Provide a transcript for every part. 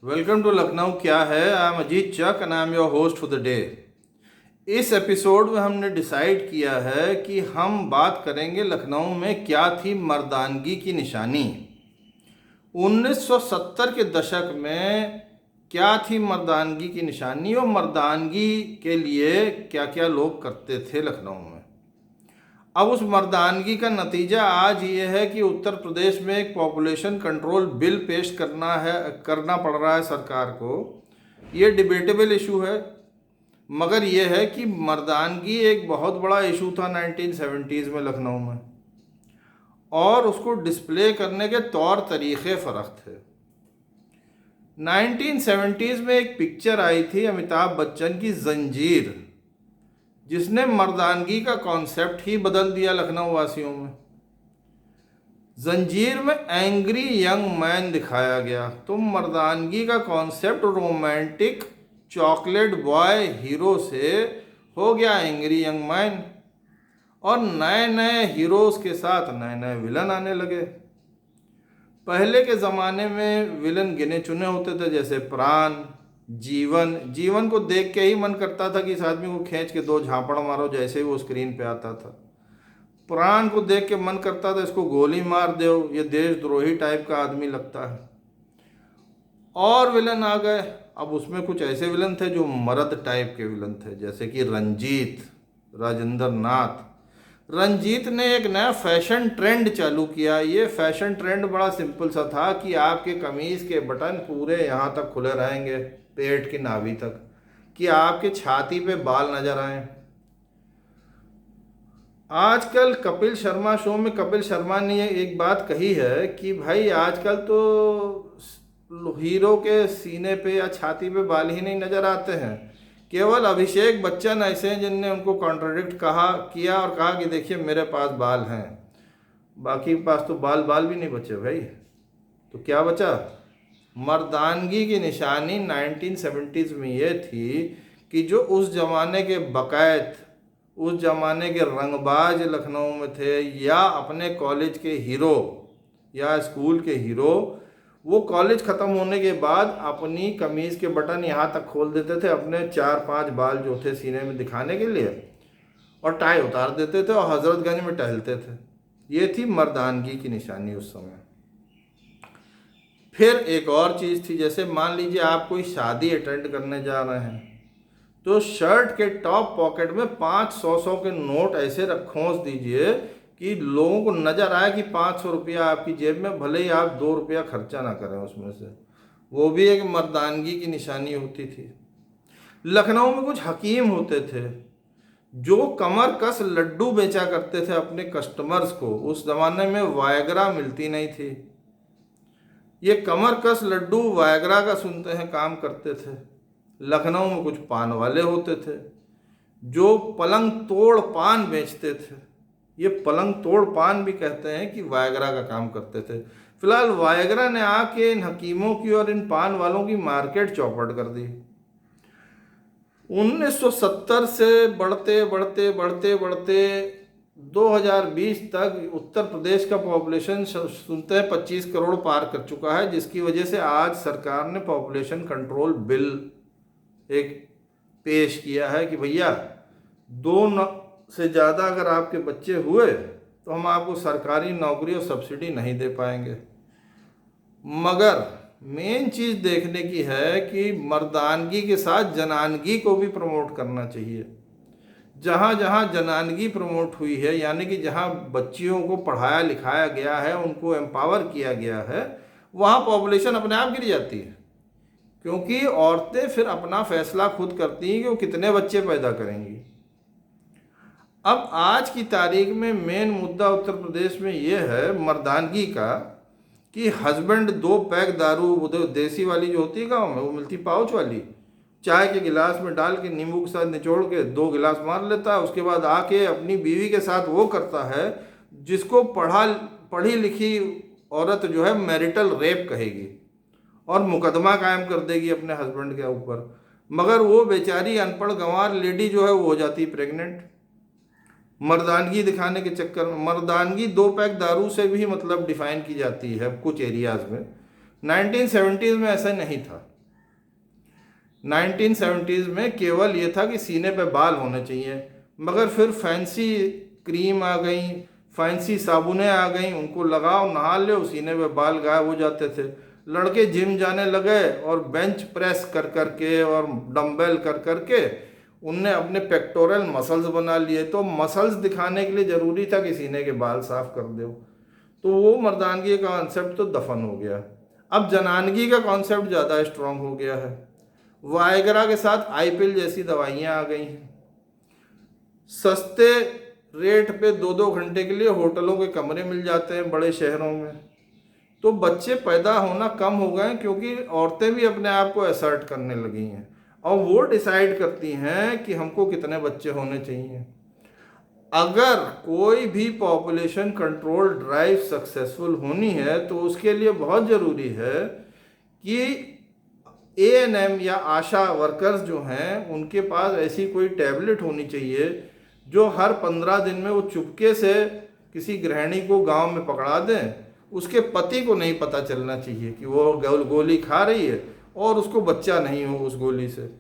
Welcome to Lucknow क्या है। I am Ajit Chuck and I am your host for the day. इस episode में हमने डिसाइड किया है कि हम बात करेंगे लखनऊ में क्या थी मर्दानगी की निशानी। 1970 के दशक में क्या थी मर्दानगी की निशानी और मर्दानगी के लिए क्या क्या लोग करते थे लखनऊ में। अब उस मर्दानगी का नतीजा आज ये है कि उत्तर प्रदेश में एक पॉपुलेशन कंट्रोल बिल पेश करना पड़ रहा है सरकार को। ये डिबेटेबल इशू है, मगर ये है कि मर्दानगी एक बहुत बड़ा इशू था 1970s में लखनऊ में, और उसको डिस्प्ले करने के तौर तरीक़े फ़र्क थे। 1970s में एक पिक्चर आई थी अमिताभ बच्चन की जंजीर, जिसने मर्दानगी का कॉन्सेप्ट ही बदल दिया लखनऊ वासियों में। जंजीर में एंग्री यंग मैन दिखाया गया, तो मर्दानगी का concept romantic chocolate boy hero से हो गया एंग्री यंग मैन, और नए नए हीरोज़ के साथ नए नए विलन आने लगे। पहले के ज़माने में विलन गिने चुने होते थे, जैसे प्राण, जीवन को देख के ही मन करता था कि इस आदमी को खींच के दो झापड़ मारो जैसे ही वो स्क्रीन पे आता था। प्राण को देख के मन करता था इसको गोली मार दो, ये देशद्रोही टाइप का आदमी लगता है। और विलन आ गए, अब उसमें कुछ ऐसे विलन थे जो मर्द टाइप के विलन थे, जैसे कि रंजीत, राजेंद्र नाथ। रंजीत ने एक नया फैशन ट्रेंड चालू किया। ये फैशन ट्रेंड बड़ा सिंपल सा था कि आपके कमीज़ के बटन पूरे यहाँ तक खुले रहेंगे, पेट की नाभि तक, कि आपके छाती पे बाल नजर आए। आजकल कपिल शर्मा शो में कपिल शर्मा ने एक बात कही है कि भाई आजकल तो हीरो के सीने पे या छाती पे बाल ही नहीं नजर आते हैं। केवल अभिषेक बच्चन ऐसे हैं जिनने उनको कॉन्ट्रडिक्ट किया और कहा कि देखिए मेरे पास बाल हैं, बाकी के पास तो बाल भी नहीं बचे भाई। तो क्या बचा? मर्दानगी की निशानी 1970s में ये थी कि जो उस ज़माने के बक़ैत, उस ज़माने के रंगबाज लखनऊ में थे, या अपने कॉलेज के हीरो या स्कूल के हीरो, वो कॉलेज ख़त्म होने के बाद अपनी कमीज़ के बटन यहाँ तक खोल देते थे, अपने 4-5 बाल जो थे सीने में दिखाने के लिए, और टाई उतार देते थे और हजरतगंज में टहलते थे। ये थी मर्दानगी की निशानी उस समय। फिर एक और चीज़ थी, जैसे मान लीजिए आप कोई शादी अटेंड करने जा रहे हैं, तो शर्ट के टॉप पॉकेट में 500 के नोट ऐसे खोस दीजिए कि लोगों को नज़र आए कि 500 रुपया आपकी जेब में, भले ही आप 2 रुपया खर्चा ना करें उसमें से। वो भी एक मर्दानगी की निशानी होती थी। लखनऊ में कुछ हकीम होते थे जो कमर कस लड्डू बेचा करते थे अपने कस्टमर्स को। उस ज़माने में वायग्रा मिलती नहीं थी। ये कमर कस लड्डू वायग्रा का सुनते हैं काम करते थे। लखनऊ में कुछ पान वाले होते थे जो पलंग तोड़ पान बेचते थे। ये पलंग तोड़ पान भी कहते हैं कि वायग्रा का काम करते थे। फिलहाल वायग्रा ने आके इन हकीमों की और इन पान वालों की मार्केट चौपट कर दी। 1970 से बढ़ते बढ़ते बढ़ते बढ़ते 2020 तक उत्तर प्रदेश का पॉपुलेशन सुनते हैं 25 करोड़ पार कर चुका है, जिसकी वजह से आज सरकार ने पॉपुलेशन कंट्रोल बिल एक पेश किया है कि भैया 2 से ज़्यादा अगर आपके बच्चे हुए तो हम आपको सरकारी नौकरी और सब्सिडी नहीं दे पाएंगे। मगर मेन चीज़ देखने की है कि मर्दानगी के साथ जनानगी को भी प्रमोट करना चाहिए। जहाँ जहाँ जनानगी प्रमोट हुई है, यानी कि जहाँ बच्चियों को पढ़ाया लिखाया गया है, उनको एम्पावर किया गया है, वहाँ पॉपुलेशन अपने आप गिर जाती है, क्योंकि औरतें फिर अपना फैसला खुद करती हैं कि वो कितने बच्चे पैदा करेंगी। अब आज की तारीख में मेन मुद्दा उत्तर प्रदेश में ये है मर्दानगी का कि हस्बैंड 2 पैक दारू, वो देसी वाली जो होती है गाँव में, वो मिलती पाउच वाली, चाय के गिलास में डाल के नींबू के साथ निचोड़ के 2 गिलास मार लेता है। उसके बाद आके अपनी बीवी के साथ वो करता है जिसको पढ़ी लिखी औरत जो है मैरिटल रेप कहेगी और मुकदमा कायम कर देगी अपने हस्बैंड के ऊपर। मगर वो बेचारी अनपढ़ गंवार लेडी जो है वो हो जाती है प्रेग्नेंट, मर्दानगी दिखाने के चक्कर में। मर्दानगी 2 पैक दारू से भी मतलब डिफाइन की जाती है कुछ एरियाज़ में। 1970s में ऐसा नहीं था। 1970s में केवल ये था कि सीने पे बाल होने चाहिए, मगर फिर फैंसी क्रीम आ गई, फैंसी साबुनें आ गई, उनको लगाओ नहा लो, सीने पे बाल गायब हो जाते थे। लड़के जिम जाने लगे और बेंच प्रेस कर कर के और डंबल कर कर के उनने अपने पेक्टोरल मसल्स बना लिए। तो मसल्स दिखाने के लिए ज़रूरी था कि सीने के बाल साफ कर दो, तो वो मर्दानगी का कॉन्सेप्ट तो दफन हो गया। अब जनानगी का कॉन्सेप्ट ज़्यादा स्ट्रांग हो गया है। वायग्रा के साथ आईपिल जैसी दवाइयाँ आ गई हैं। सस्ते रेट पे 2-2 घंटे के लिए होटलों के कमरे मिल जाते हैं बड़े शहरों में। तो बच्चे पैदा होना कम हो गए, क्योंकि औरतें भी अपने आप को असर्ट करने लगी हैं और वो डिसाइड करती हैं कि हमको कितने बच्चे होने चाहिए। अगर कोई भी पॉपुलेशन कंट्रोल ड्राइव सक्सेसफुल होनी है तो उसके लिए बहुत ज़रूरी है कि एएनएम या आशा वर्कर्स जो हैं उनके पास ऐसी कोई टैबलेट होनी चाहिए जो हर 15 दिन में वो चुपके से किसी गृहिणी को गांव में पकड़ा दें। उसके पति को नहीं पता चलना चाहिए कि वो गोली खा रही है और उसको बच्चा नहीं हो उस गोली से।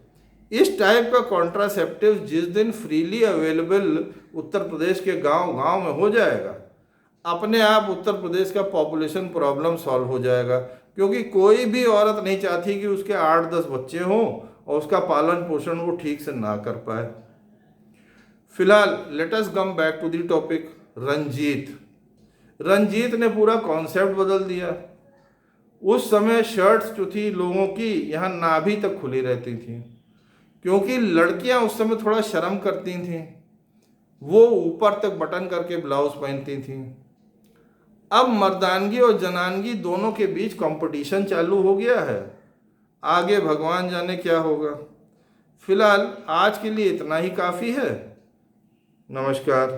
इस टाइप का कॉन्ट्रासेप्टिव जिस दिन फ्रीली अवेलेबल उत्तर प्रदेश के गांव गांव में हो जाएगा, अपने आप उत्तर प्रदेश का पॉपुलेशन प्रॉब्लम सॉल्व हो जाएगा। क्योंकि कोई भी औरत नहीं चाहती कि उसके 8-10 बच्चे हों और उसका पालन पोषण वो ठीक से ना कर पाए। फिलहाल let us come back to the topic. Ranjit ने पूरा कॉन्सेप्ट बदल दिया। उस समय शर्ट्स जो थी लोगों की यहाँ नाभि तक खुली रहती थी, क्योंकि लड़कियां उस समय थोड़ा शर्म करती थीं, वो ऊपर तक बटन करके ब्लाउज पहनती थीं। अब मर्दानगी और जनानगी दोनों के बीच कंपटीशन चालू हो गया है। आगे भगवान जाने क्या होगा। फिलहाल आज के लिए इतना ही काफ़ी है। नमस्कार।